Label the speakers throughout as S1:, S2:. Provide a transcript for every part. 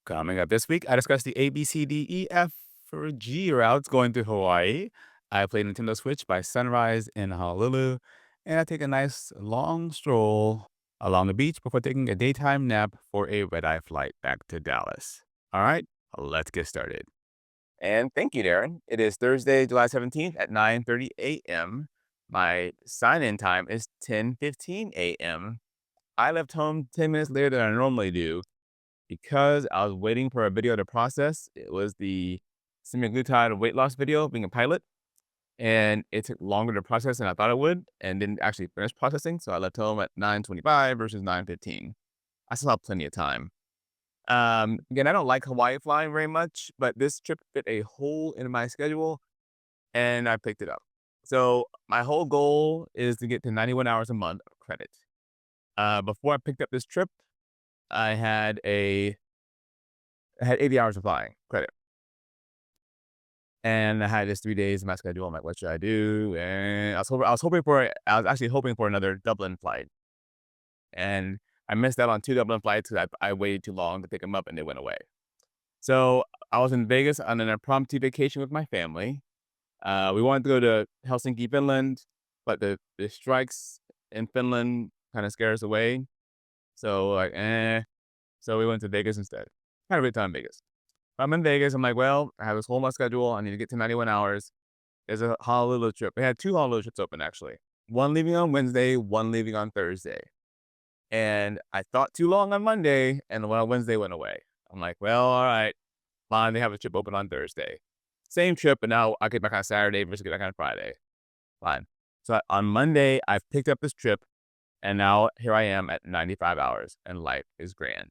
S1: Coming up this week, I discuss the A, B, C, D, E, F for G routes going to Hawaii. I play Nintendo Switch by sunrise in Honolulu, and I take a nice long stroll along the beach before taking a daytime nap for a red-eye flight back to Dallas. All right, let's get started. And thank you, Darren. It is Thursday, July 17th at 9:30 a.m. My sign-in time is 10:15 a.m. I left home 10 minutes later than I normally do because I was waiting for a video to process. It was the semaglutide weight loss video, being a pilot, and it took longer to process than I thought it would and didn't actually finish processing, so I left home at 9:25 versus 9:15. I still have plenty of time. Again, I don't like Hawaii flying very much, but this trip fit a hole in my schedule, and I picked it up. So my whole goal is to get to 91 hours a month of credit. Before I picked up this trip, I had 80 hours of flying credit. And I had this 3 days in my schedule. I'm like, "What should I do?" And I was actually hoping for another Dublin flight, and I missed out on 2 Dublin flights 'cause I waited too long to pick them up, and they went away. So, I was in Vegas on an impromptu vacation with my family. We wanted to go to Helsinki, Finland, but the strikes in Finland kinda scare us away. So, like, so we went to Vegas instead. Had a great time in Vegas. I'm in Vegas. I'm like, well, I have this whole month schedule. I need to get to 91 hours. There's a Honolulu trip. We had 2 Honolulu trips open, actually. One leaving on Wednesday, one leaving on Thursday. And I thought too long on Monday, and the one on Wednesday went away. I'm like, well, all right, fine. They have a trip open on Thursday. Same trip, but now I get back on Saturday versus get back on Friday. Fine. So on Monday, I've picked up this trip, and now here I am at 95 hours, and life is grand.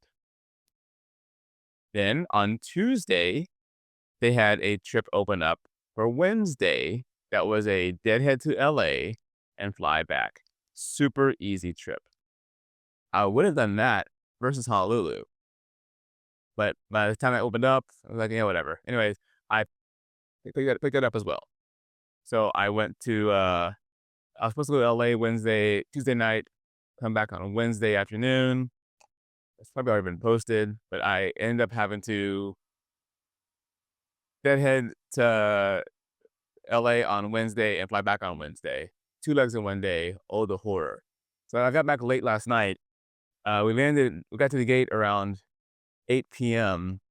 S1: Then on Tuesday, they had a trip open up for Wednesday that was a deadhead to LA and fly back. Super easy trip. I would have done that versus Honolulu, but by the time I opened up, I was like, yeah, whatever. Anyways, I picked that up as well. So I went to, I was supposed to go to LA Tuesday night, come back on a Wednesday afternoon. It's probably already been posted, but I ended up having to deadhead to LA on Wednesday and fly back on Wednesday. 2 legs in one day. Oh, the horror. So I got back late last night. We got to the gate around 8 p.m.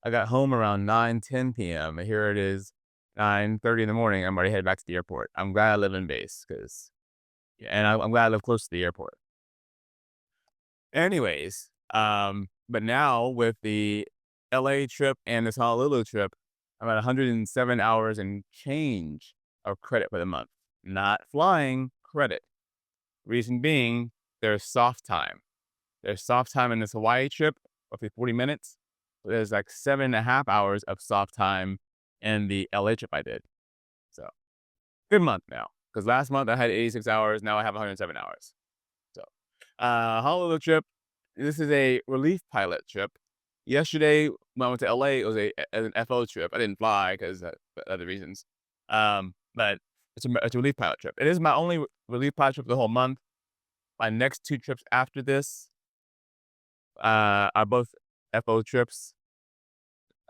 S1: I got home around 9:10 p.m. And here it is, 9:30 in the morning. I'm already headed back to the airport. I'm glad I live in base and I'm glad I live close to the airport. Anyways, but now with the LA trip and this Honolulu trip, I'm at 107 hours and change of credit for the month. Not flying, credit. Reason being, there's soft time. There's soft time in this Hawaii trip, roughly 40 minutes. There's like 7.5 hours of soft time in the LA trip I did. So, good month now. Because last month I had 86 hours. Now I have 107 hours. So, Honolulu trip. This is a relief pilot trip. Yesterday, when I went to LA, it was an FO trip. I didn't fly because for other reasons. But it's a relief pilot trip. It is my only relief pilot trip for the whole month. My next 2 trips after this are both FO trips.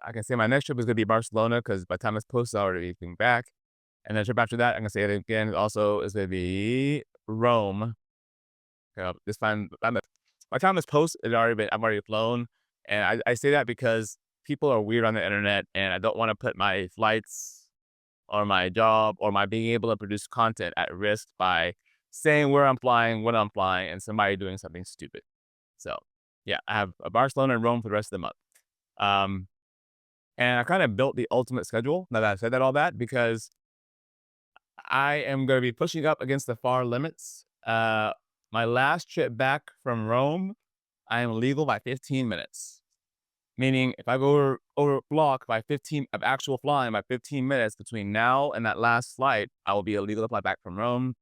S1: I can say my next trip is going to be Barcelona because by the time it's posted, I'll already be back. And the trip after that, I'm going to say it again, also is going to be Rome. This time, by the time this post, I've already flown. And I say that because people are weird on the internet, and I don't want to put my flights or my job or my being able to produce content at risk by saying where I'm flying, when I'm flying, and somebody doing something stupid. So, yeah, I have a Barcelona and Rome for the rest of the month. And I kind of built the ultimate schedule, now that I've said all that, because I am going to be pushing up against the far limits. My last trip back from Rome, I am legal by 15 minutes. Meaning, if I go over block by 15 of actual flying by 15 minutes between now and that last flight, I will be illegal to fly back from Rome.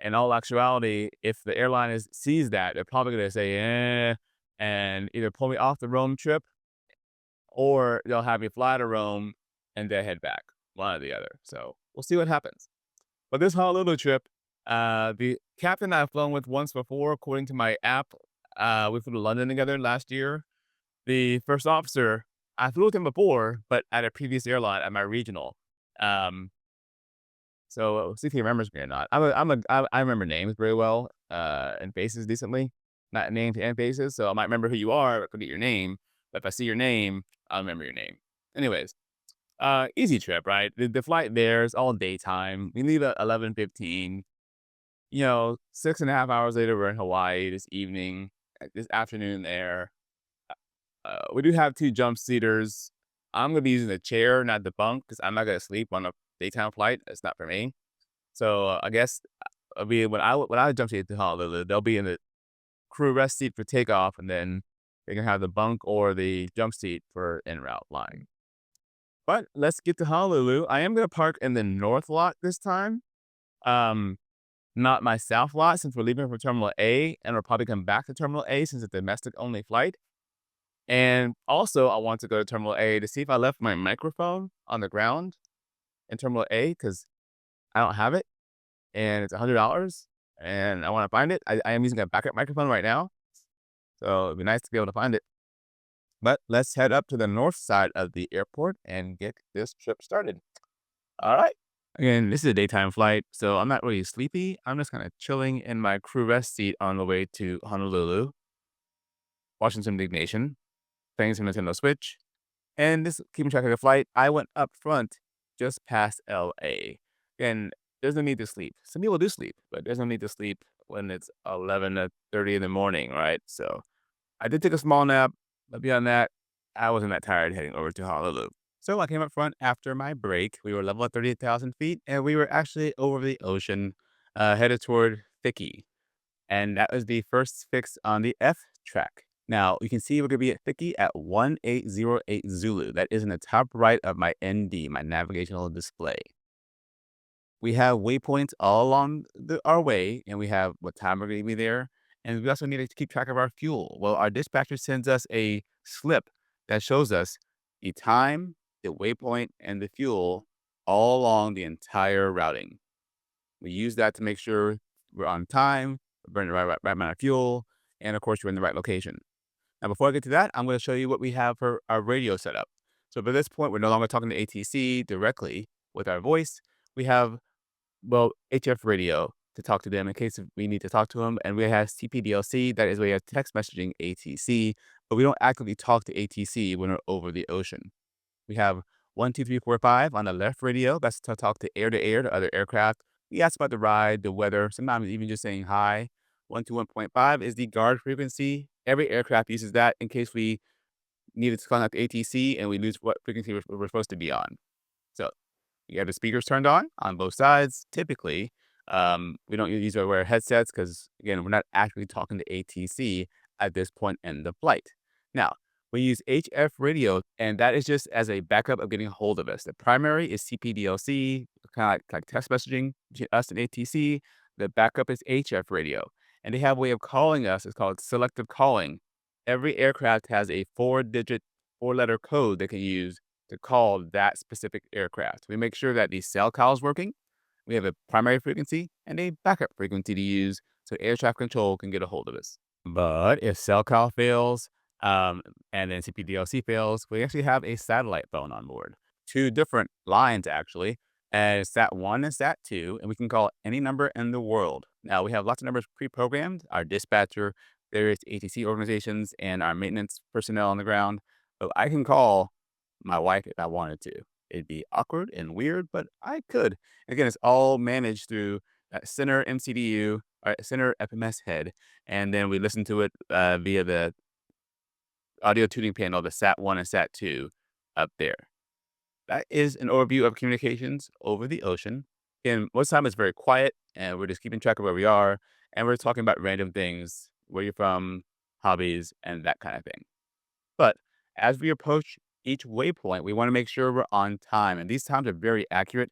S1: In all actuality, if the airline sees that, they're probably going to say, and either pull me off the Rome trip, or they'll have me fly to Rome and then head back, one or the other. So we'll see what happens. But this Honolulu trip, the captain I've flown with once before, according to my app, we flew to London together last year. the first officer, I flew with him before, but at a previous airline at my regional. Um, so see if he remembers me or not. I remember names very well, and faces decently, not names and faces. So I might remember who you are, but forget your name. But if I see your name, I'll remember your name. Anyways, easy trip, right? The flight there is all daytime. We leave at 11:15. 6.5 hours later, we're in Hawaii this evening, this afternoon there. We do have 2 jump seaters. I'm gonna be using the chair, not the bunk, because I'm not gonna sleep on a daytime flight. It's not for me. So, I guess, I'll be when I jump seat to Honolulu, they'll be in the crew rest seat for takeoff, and then they can have the bunk or the jump seat for en route flying. But let's get to Honolulu. I am gonna park in the north lot this time, um, not my south lot since we're leaving from Terminal A, and we'll probably come back to Terminal A since it's a domestic-only flight. And also, I want to go to Terminal A to see if I left my microphone on the ground in Terminal A because I don't have it, and it's $100, and I wanna find it. I am using a backup microphone right now, so it'd be nice to be able to find it. But let's head up to the north side of the airport and get this trip started. Alright. Again, this is a daytime flight, so I'm not really sleepy. I'm just kinda chilling in my crew rest seat on the way to Honolulu, watching some Dig Nation, playing some Nintendo Switch. And just keeping track of the flight, I went up front just past LA. And there's no need to sleep. Some people do sleep, but there's no need to sleep when it's 11:30 in the morning, right? So I did take a small nap, but beyond that, I wasn't that tired heading over to Honolulu. So I came up front after my break. We were level at 38,000 feet, and we were actually over the ocean, headed toward Fiki. And that was the first fix on the F track. Now, you can see we're going to be at Fiki at 1808 Zulu. That is in the top right of my ND, my navigational display. We have waypoints all along our way, and we have what time we're going to be there. And we also need to keep track of our fuel. Well, our dispatcher sends us a slip that shows us the time, the waypoint, and the fuel all along the entire routing. We use that to make sure we're on time, we're burning the right amount of fuel, and of course, we're in the right location. Now, before I get to that, I'm going to show you what we have for our radio setup. So by this point, we're no longer talking to ATC directly with our voice. We have, well, HF radio to talk to them in case we need to talk to them. And we have CPDLC, that is where you have text messaging ATC, but we don't actively talk to ATC when we're over the ocean. We have 1, 2, 3, 4, 5 on the left radio. That's to talk to air to other aircraft. We ask about the ride, the weather, sometimes even just saying hi. 121.5 is the guard frequency. Every aircraft uses that in case we needed to contact ATC and we lose what frequency we're supposed to be on. So you have the speakers turned on both sides. Typically, we don't use or wear headsets because, again, we're not actually talking to ATC at this point in the flight. Now, we use HF radio, and that is just as a backup of getting a hold of us. The primary is CPDLC, kind of like text messaging between us and ATC. The backup is HF radio, and they have a way of calling us. It's called selective calling. Every aircraft has a 4-digit, 4-letter code they can use to call that specific aircraft. We make sure that the cell call is working. We have a primary frequency and a backup frequency to use so air traffic control can get a hold of us. But if cell call fails, and then CPDLC fails, we actually have a satellite phone on board. 2 different lines, actually, and Sat1 and Sat2, and we can call any number in the world. Now, we have lots of numbers pre-programmed, our dispatcher, various ATC organizations, and our maintenance personnel on the ground. But I can call my wife if I wanted to. It'd be awkward and weird, but I could. Again, it's all managed through center MCDU, or center FMS head, and then we listen to it via the audio tuning panel, the Sat1 and Sat2 up there. That is an overview of communications over the ocean. And most of the time it's very quiet, and we're just keeping track of where we are, and we're talking about random things, where you're from, hobbies, and that kind of thing. But as we approach each waypoint, we want to make sure we're on time, and these times are very accurate.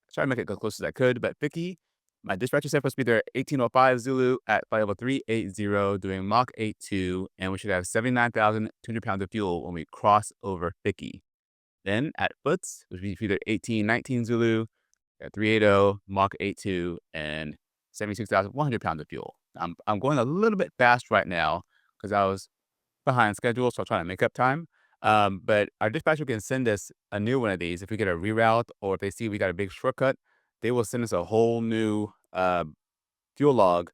S1: I tried to make it as close as I could, but Vicky, my dispatcher said supposed to be there at 1805 Zulu at flight level 380 doing Mach 82, and we should have 79,200 pounds of fuel when we cross over Vicky. Then at Foots, which would be either 1819 Zulu at 380, Mach 82, and 76,100 pounds of fuel. I'm going a little bit fast right now because I was behind schedule, so I'll try to make up time. But our dispatcher can send us a new one of these if we get a reroute or if they see we got a big shortcut, they will send us a whole new fuel log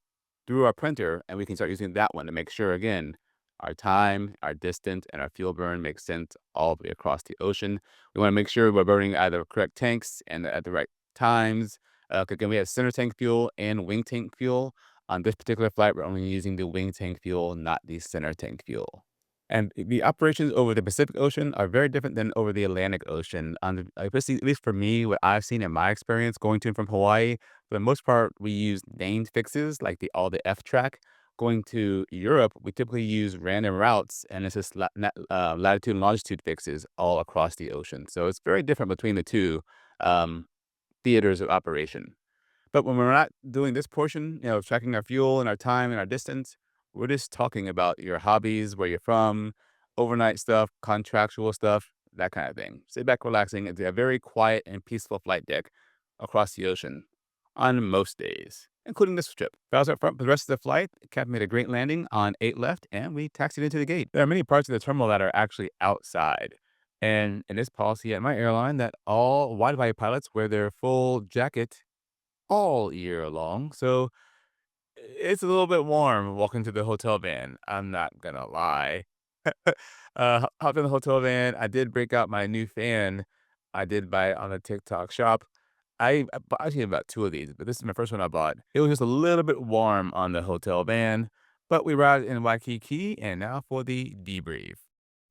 S1: through our printer, and we can start using that one to make sure, again, our time, our distance, and our fuel burn makes sense all the way across the ocean. We want to make sure we're burning either correct tanks and at the right times. 'Cause again, we have center tank fuel and wing tank fuel. On this particular flight, we're only using the wing tank fuel, not the center tank fuel. And the operations over the Pacific Ocean are very different than over the Atlantic Ocean. On the, especially, at least for me, what I've seen in my experience going to and from Hawaii, for the most part, we use named fixes like all the F track. Going to Europe, we typically use random routes, and it's just latitude and longitude fixes all across the ocean. So it's very different between the two um, theaters of operation. But when we're not doing this portion, tracking our fuel and our time and our distance, we're just talking about your hobbies, where you're from, overnight stuff, contractual stuff, that kind of thing. Sit back, relaxing. It's a very quiet and peaceful flight deck across the ocean on most days, including this trip. If I was up front for the rest of the flight, the captain made a great landing on 8 left, and we taxied into the gate. There are many parts of the terminal that are actually outside. And in this policy at my airline, that all wide-body pilots wear their full jacket all year long, so it's a little bit warm walking to the hotel van, I'm not gonna lie. Hopped in the hotel van, I did break out my new fan. I did buy it on a TikTok shop. I bought actually about 2 of these, but this is my first one I bought. It was just a little bit warm on the hotel van, but we arrived in Waikiki, and now for the debrief.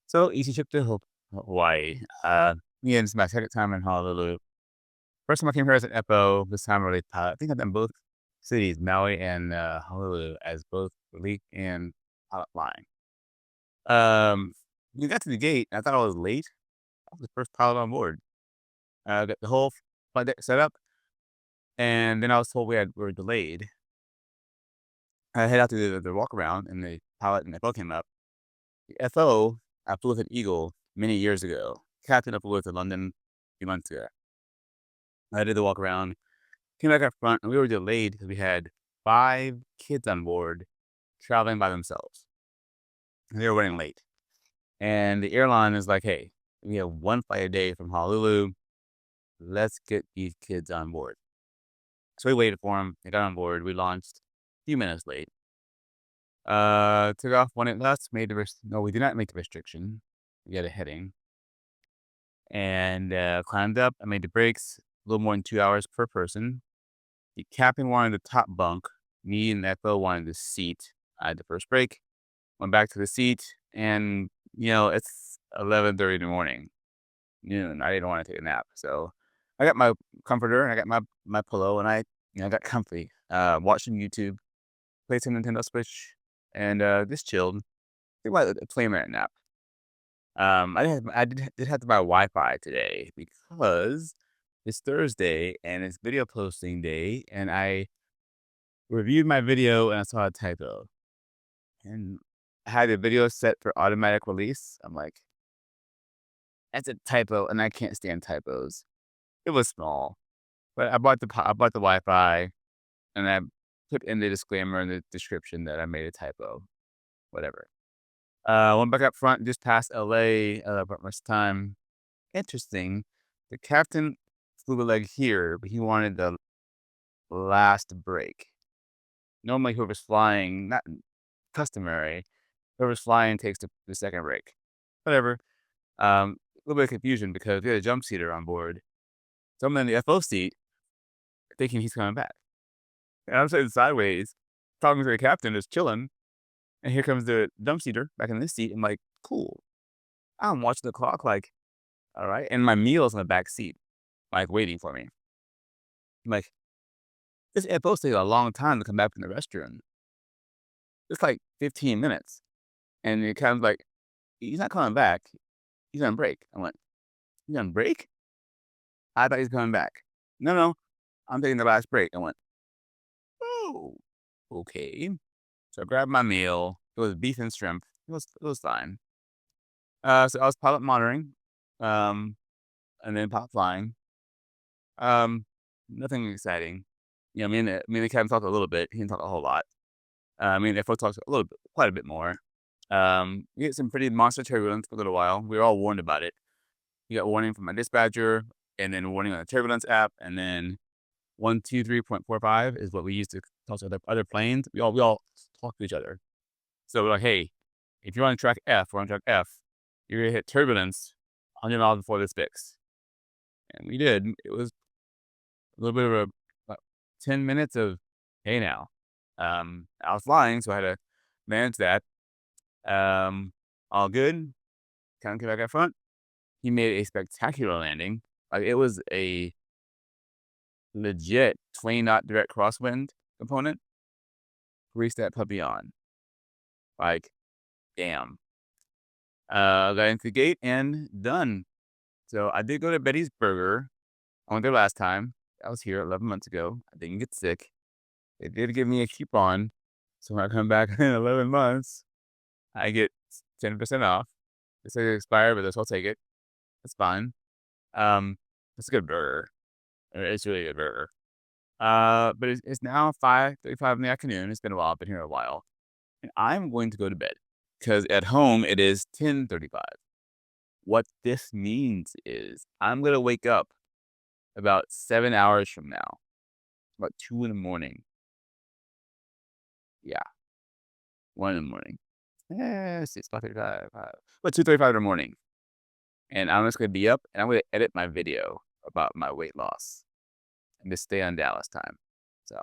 S1: So, easy trip to Hawaii. Yeah, this is my second time in Honolulu. First time I came here as an FO, this time relief pilot. I think I've done both cities, Maui and Honolulu, as both relief and pilot flying. Um, we got to the gate, and I thought I was late. I was the first pilot on board. Got the whole flight deck set up, and then I was told we were delayed. I head out to the walk around, and the pilot and FO came up. The FO, I flew with an Eagle many years ago. Captain, I flew with in London a few months ago. I did the walk around. Came back up front, and we were delayed because we had 5 kids on board traveling by themselves. They were running late. And the airline is like, "Hey, we have 1 flight a day from Honolulu. Let's get these kids on board." So we waited for them. They got on board. We launched a few minutes late. Took off when it left, no, we did not make the restriction. We had a heading. And climbed up. I made the breaks a little more than 2 hours per person. The captain wanted the top bunk. Me and the FO wanted the seat. I had the first break, went back to the seat, and, it's 11:30 in the morning, noon. I didn't want to take a nap. So I got my comforter and I got my pillow, and I got comfy. Watched some YouTube, played some Nintendo Switch, and just chilled. Think about a 20-minute nap. I did have to buy Wi-Fi today because it's Thursday and it's video posting day, and I reviewed my video and I saw a typo. And I had the video set for automatic release. I'm like, "That's a typo, and I can't stand typos." It was small, but I bought the Wi-Fi, and I put in the disclaimer in the description that I made a typo. Whatever. Went back up front, just past LA, about much time. Interesting. The captain flew a leg here, but he wanted the last break. Normally, whoever's flying, not customary, whoever's flying takes the second break. Whatever. A little bit of confusion because we had a jump seater on board. So I'm in the FO seat thinking he's coming back. And I'm sitting sideways, talking to the captain, just chilling. And here comes the jump seater back in this seat. I'm like, cool. I'm watching the clock, like, all right. And my meal's in the back seat, like, waiting for me. I'm like, this FO takes a long time to come back from the restroom. It's like 15 minutes. And the captain's like, he's not coming back. He's on break. I went, he's on break? I thought he's coming back. No, no, I'm taking the last break. I went, oh, okay. So I grabbed my meal. It was beef and shrimp. It was fine. So I was pilot monitoring, um, and then pilot flying. Nothing exciting. Me and the captain talked a little bit. He didn't talk a whole lot. Me and the FO talked a little bit, quite a bit more. We get some pretty monster turbulence for a little while. We were all warned about it. We got warning from my dispatcher, and then warning on the turbulence app, and then 123.45 is what we use to talk to other planes. We all talk to each other. So we're like, hey, if you're on track F, we're on track F, you're gonna hit turbulence 100 miles before this fix. And we did. It was a little bit of about 10 minutes of, hey now. I was flying, so I had to manage that. All good. Kind of came back up front. He made a spectacular landing. Like, it was a legit 20-knot direct crosswind component. Greased that puppy on. Like, damn. Got into the gate and done. So I did go to Betty's Burger. I went there last time. I was here 11 months ago. I didn't get sick. They did give me a coupon. So when I come back in 11 months, I get 10% off. It says it expired, but I'll take it. It's fine. It's a good burger. It's really a good burger. But it's now 5:35 in the afternoon. It's been a while. I've been here a while. And I'm going to go to bed. Because at home, it is 10:35. What this means is I'm going to wake up about 7 hours from now. About 2 in the morning. Yeah. 1 in the morning. It's 5:35. But 2:35 in the morning. And I'm just going to be up, and I'm going to edit my video about my weight loss. And just stay on Dallas time. So.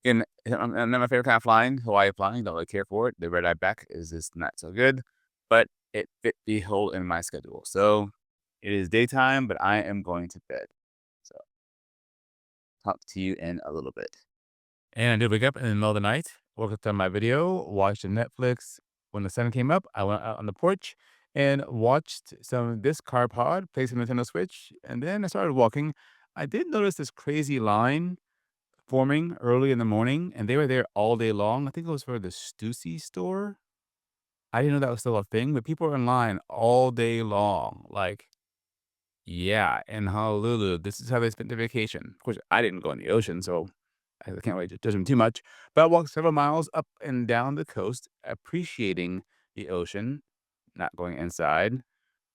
S1: And not my favorite kind of flying, Hawaii flying. Don't really care for it. The red-eye back is just not so good. But it fit the hole in my schedule. So it is daytime, but I am going to bed. So talk to you in a little bit. And I did wake up in the middle of the night, woke up on my video, watched Netflix. When the sun came up, I went out on the porch and watched some This Car Pod, played some Nintendo Switch, and then I started walking. I did notice this crazy line forming early in the morning, and they were there all day long. I think it was for the Stussy store. I didn't know that was still a thing, but people are in line all day long. Like, yeah, in Honolulu, this is how they spent their vacation. Of course, I didn't go in the ocean, so I can't really judge them too much. But I walked several miles up and down the coast, appreciating the ocean, not going inside.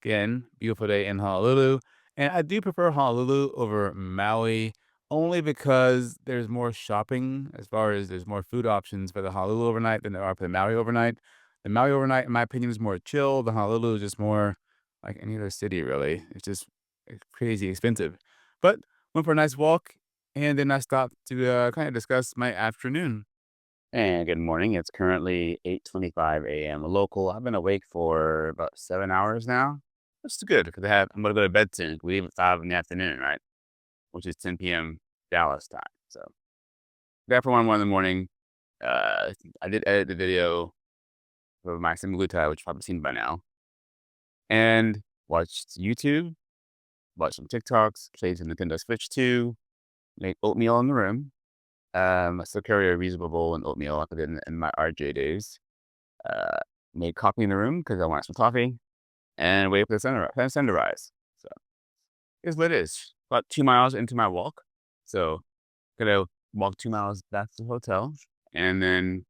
S1: Again, beautiful day in Honolulu. And I do prefer Honolulu over Maui only because there's more shopping as far as there's more food options for the Honolulu overnight than there are for the Maui overnight. The Maui overnight, in my opinion, is more chill. The Honolulu is just more like any other city, really. It's just crazy expensive. But went for a nice walk, and then I stopped to kind of discuss my afternoon. And good morning. It's currently 8:25 a.m. local. I've been awake for about 7 hours now. That's good because I'm gonna go to bed soon. We leave at 5 in the afternoon, right? Which is 10 p.m. Dallas time. So that for 1 in the morning. I did edit the video for my semaglutide, which you've probably seen by now, and watched YouTube, watched some TikToks, played some Nintendo Switch 2, made oatmeal in the room. I still carry a reasonable bowl and oatmeal like I did in my RJ days. Uh, Made coffee in the room because I want some coffee, and wait for the sun to rise. So here's what it is. About 2 miles into my walk. So gonna walk 2 miles back to the hotel. And then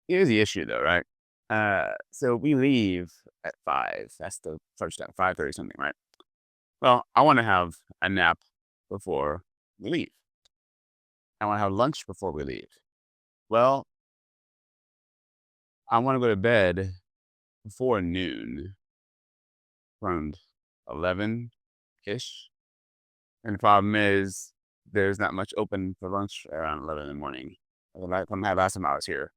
S1: here's the issue though, right? So we leave at 5. That's the first time, 5:30 something, right? Well, I want to have a nap before we leave. I want to have lunch before we leave. Well, I want to go to bed before noon, around 11-ish. And the problem is there's not much open for lunch around 11 in the morning. From my last time I was here.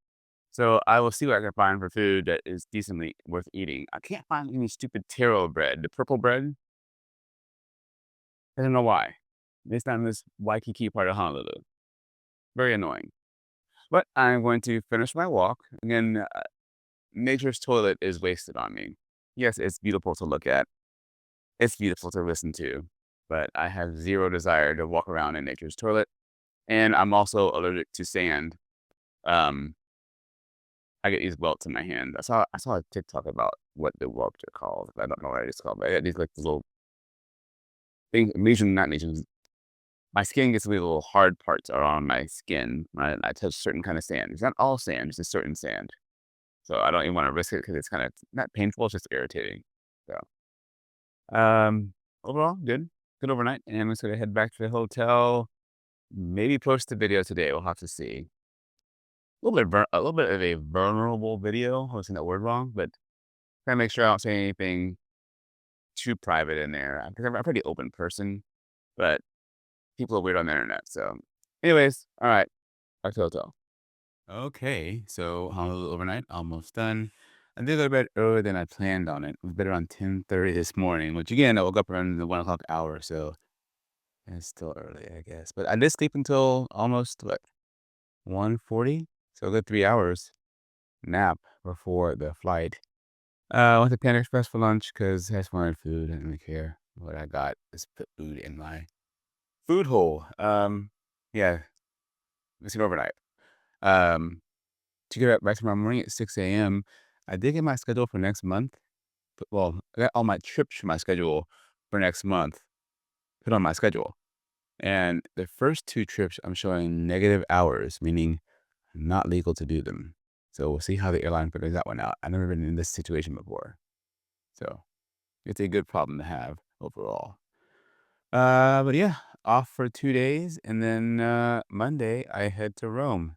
S1: So I will see what I can find for food that is decently worth eating. I can't find any stupid taro bread, the purple bread. I don't know why. It's not in this Waikiki part of Honolulu. Very annoying. But I'm going to finish my walk. Again, nature's toilet is wasted on me. Yes, it's beautiful to look at. It's beautiful to listen to. But I have zero desire to walk around in nature's toilet. And I'm also allergic to sand. I get these welts in my hand. I saw a TikTok about what the welts are called. I don't know what it's called, but I got these like little things, lesions, not lesions, my skin gets little hard parts are on my skin when I touch certain kind of sand. It's not all sand, it's a certain sand. So I don't even want to risk it because it's kind of not painful, it's just irritating. So overall, good. Good overnight. And I'm just gonna head back to the hotel. Maybe post the video today. We'll have to see. A little bit of a vulnerable video. I was saying that word wrong, but try to make sure I don't say anything too private in there. Because I'm a pretty open person, but people are weird on the internet. So, anyways, all right. Back to the hotel. Okay, so Honolulu overnight, almost done. I did go to bed earlier than I planned on it. It was bed around 10:30 this morning, which again, I woke up around the 1 o'clock hour, so it's still early, I guess. But I did sleep until almost, what, 1:40? So a good 3 hours nap before the flight. I went to Panda Express for lunch because I just wanted food. I didn't really care what I got. Just put food in my food hole. Yeah, it's an overnight. Um, to get back tomorrow morning at 6 a.m., I did get my schedule for next month. Well, I got all my trips for my schedule for next month put on my schedule. And the first two trips, I'm showing negative hours, meaning not legal to do them. So we'll see how the airline figures that one out. I've never been in this situation before. So it's a good problem to have overall. But yeah, off for 2 days. And then Monday, I head to Rome.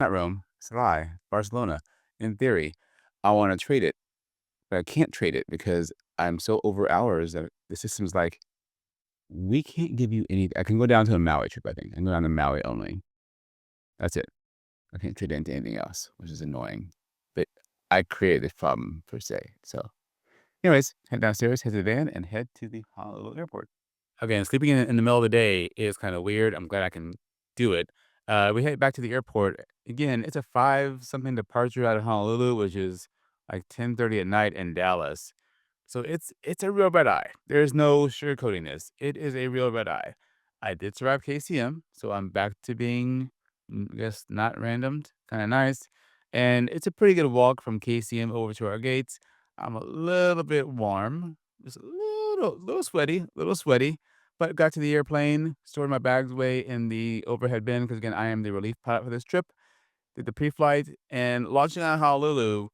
S1: Not Rome, it's a lie. Barcelona. In theory, I want to trade it, but I can't trade it because I'm so over hours that the system's like, we can't give you any. I can go down to a Maui trip, I think. I can go down to Maui only. That's it. I can't trade it into anything else, which is annoying. But I created this problem per se. So, anyways, head downstairs, head to the van, and head to the Honolulu airport. Again, sleeping in the middle of the day is kind of weird. I'm glad I can do it. We head back to the airport. Again, it's a 5 something departure out of Honolulu, which is like 10:30 at night in Dallas. So it's a real red eye. There's no sugarcoating this. It is a real red eye. I did survive KCM, so I'm back to being, I guess, not randomed. Kind of nice. And it's a pretty good walk from KCM over to our gates. I'm a little bit warm, just a little sweaty. But got to the airplane, stored my bags away in the overhead bin because again, I am the relief pilot for this trip. Did the pre-flight and launching out of Honolulu,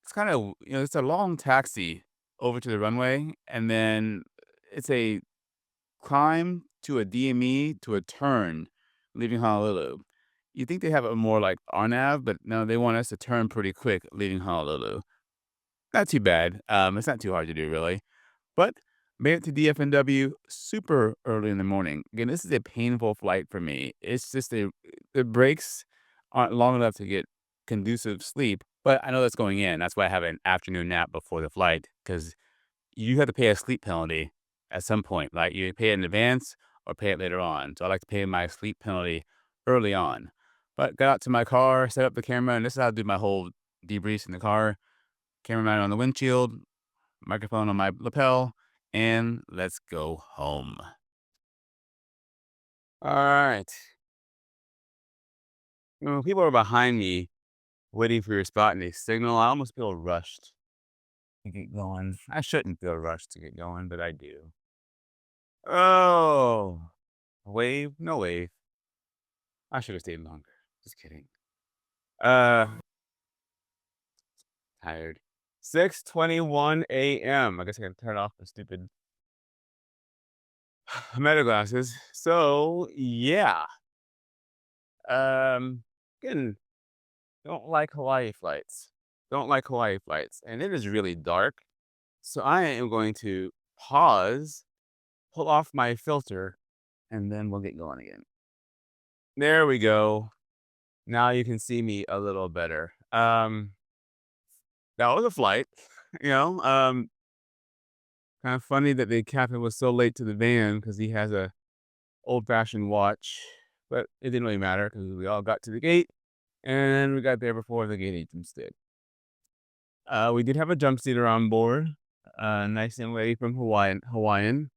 S1: it's kind of, it's a long taxi over to the runway, and then it's a climb to a DME to a turn leaving Honolulu. You think they have a more like RNAV, but no, they want us to turn pretty quick leaving Honolulu. Not too bad. It's not too hard to do, really. But made it to DFNW super early in the morning. Again, this is a painful flight for me. It's just the breaks aren't long enough to get conducive sleep, but I know that's going in. That's why I have an afternoon nap before the flight because you have to pay a sleep penalty at some point. Like you pay it in advance or pay it later on. So I like to pay my sleep penalty early on. But got out to my car, set up the camera, and this is how I do my whole debriefs in the car. Cameraman on the windshield, microphone on my lapel, and let's go home. All right. When people are behind me waiting for your spot and they signal, I almost feel rushed to get going. I shouldn't feel rushed to get going, but I do. Oh, wave? No wave. I should have stayed longer. Just kidding. Uh, tired. 6:21 a.m. I guess I can turn off the stupid meta glasses. So yeah. Again, don't like Hawaii flights. Don't like Hawaii flights. And it is really dark. So I am going to pause, pull off my filter, and then we'll get going again. There we go. Now you can see me a little better. That was a flight, you know. Kind of funny that the captain was so late to the van because he has a old-fashioned watch, but it didn't really matter because we all got to the gate and we got there before the gate agents did. We did have a jump seater on board. Nice young lady from Hawaiian,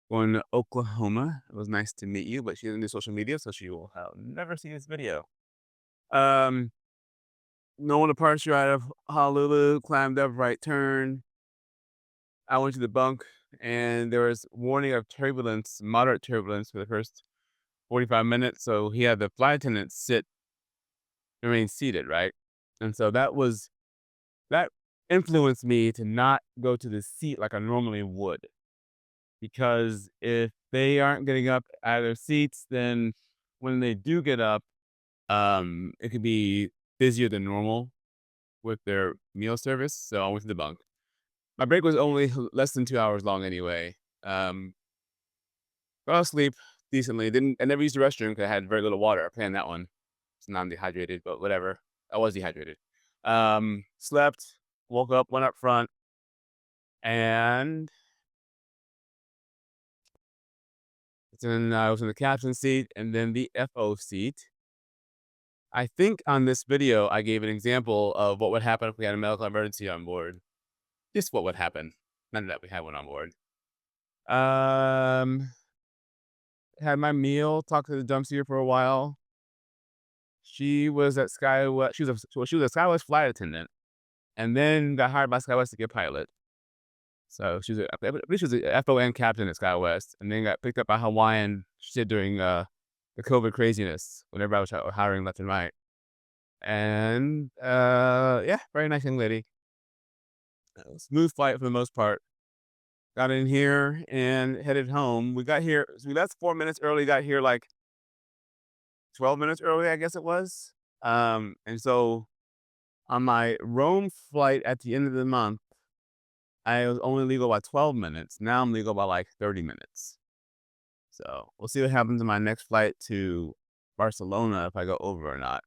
S1: going to Oklahoma. It was nice to meet you, but she doesn't do social media, so she will never see this video. Um, Normal departure out of Honolulu, climbed up right turn. I went to the bunk, and there was warning of turbulence, moderate turbulence for the first 45 minutes. So he had the flight attendant remain seated, right? And so that influenced me to not go to the seat like I normally would. Because if they aren't getting up out of their seats, then when they do get up, it could be busier than normal with their meal service. So I went to the bunk. My break was only less than 2 hours long anyway. Um, Fell asleep decently. I never used the restroom because I had very little water. I planned that one. It's non-dehydrated, but whatever. I was dehydrated. Slept, woke up, went up front, and then I was in the captain seat and then the FO seat. I think on this video, I gave an example of what would happen if we had a medical emergency on board. Just what would happen. None that we had one on board. Um, had my meal, talked to the dumpster for a while. She was at SkyWest. She was a SkyWest flight attendant, and then got hired by SkyWest to get pilot. So I believe she was a FON captain at SkyWest, and then got picked up by Hawaiian shit during the COVID craziness when everybody was hiring left and right. And yeah, very nice young lady. Smooth flight for the most part. Got in here and headed home. We got here. So we left 4 minutes early. Got here like 12 minutes early, I guess it was. And so on my Rome flight at the end of the month, I was only legal by 12 minutes. Now I'm legal by like 30 minutes. So we'll see what happens in my next flight to Barcelona if I go over or not.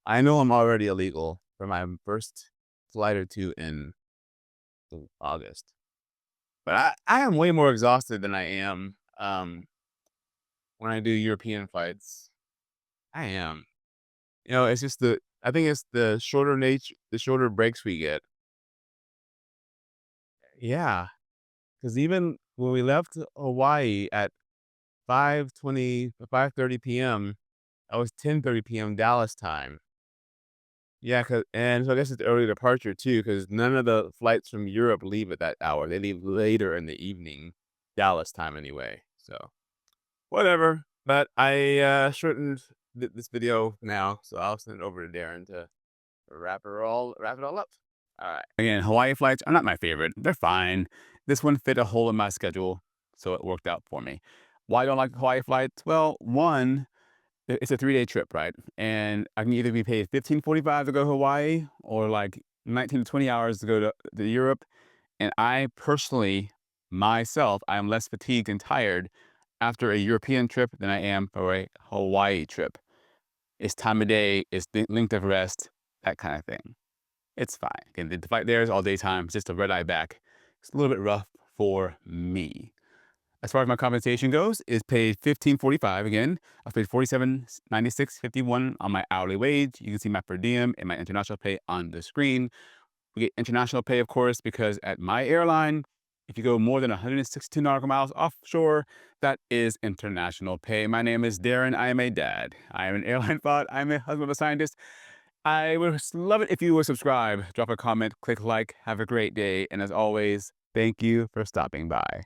S1: I know I'm already illegal for my first flight or two in August. But I am way more exhausted than I am when I do European flights. I am. It's just I think it's the shorter breaks we get. Yeah, because even when we left Hawaii at 5:30 p.m., I was 10:30 p.m. Dallas time. Yeah, and so I guess it's early departure too, because none of the flights from Europe leave at that hour. They leave later in the evening, Dallas time anyway. So whatever. But I shortened this video now, so I'll send it over to Darren to wrap it all up. All right. Again, Hawaii flights are not my favorite. They're fine. This one fit a hole in my schedule, so it worked out for me. Why don't I like Hawaii flights? Well, one, it's a 3-day trip, right? And I can either be paid $15.45 to go to Hawaii or like 19 to 20 hours to go to Europe. And I personally, myself, I am less fatigued and tired after a European trip than I am for a Hawaii trip. It's time of day, it's the length of rest, that kind of thing. It's fine. Again, the flight there is all daytime. It's just a red eye back. It's a little bit rough for me. As far as my compensation goes, is paid $15.45 again. I was paid $47.96.51 on my hourly wage. You can see my per diem and my international pay on the screen. We get international pay, of course, because at my airline, if you go more than 162 nautical miles offshore, that is international pay. My name is Darren. I am a dad. I am an airline bot. I'm a husband of a scientist. I would love it if you would subscribe, drop a comment, click like. Have a great day. And as always, thank you for stopping by.